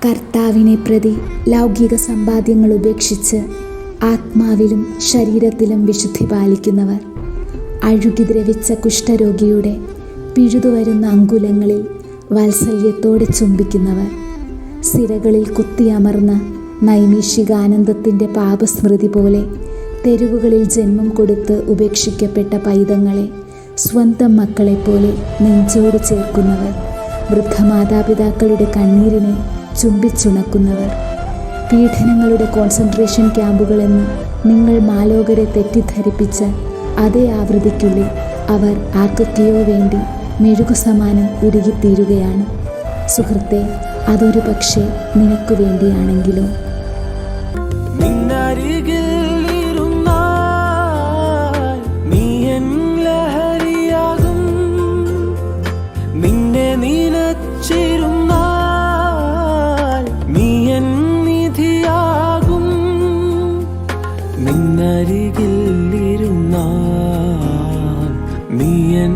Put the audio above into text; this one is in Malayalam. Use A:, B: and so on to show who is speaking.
A: കർത്താവിനെ പ്രതി ലൗകിക സമ്പാദ്യങ്ങൾ ഉപേക്ഷിച്ച് ആത്മാവിലും ശരീരത്തിലും വിശുദ്ധി പാലിക്കുന്നവർ, അഴുകി ദ്രവിച്ച കുഷ്ഠരോഗിയുടെ പിഴുതുവരുന്ന അങ്കുലങ്ങളിൽ വാത്സല്യത്തോടെ ചുംബിക്കുന്നവർ, സിരകളിൽ കുത്തിയമർന്ന നൈമിഷികാനന്ദത്തിൻ്റെ പാപസ്മൃതി പോലെ തെരുവുകളിൽ ജന്മം കൊടുത്ത് ഉപേക്ഷിക്കപ്പെട്ട പൈതങ്ങളെ സ്വന്തം മക്കളെപ്പോലെ നെഞ്ചോട് ചേർക്കുന്നവർ, വൃദ്ധമാതാപിതാക്കളുടെ കണ്ണീരിനെ ചുംബിച്ചുണക്കുന്നവർ, പീഡനങ്ങളുടെ കോൺസെൻട്രേഷൻ ക്യാമ്പുകളെന്ന് നിങ്ങൾ മാലോകരെ തെറ്റിദ്ധരിപ്പിച്ച അതേ ആവൃത്തിക്കുള്ളിൽ അവർ ആർക്കൊക്കെയോ വേണ്ടി മെഴുകു സമാനം ഉരുകിത്തീരുകയാണ്. സുഹൃത്തെ, അതൊരു പക്ഷേ നിനക്കു വേണ്ടിയാണെങ്കിലോ?
B: നിന്നെ നീനച്ചിരുന്നാൽ നീ എൻ നിധിയാകും. നിന്നരികിൽ ഇരുന്നാൽ നീ എൻ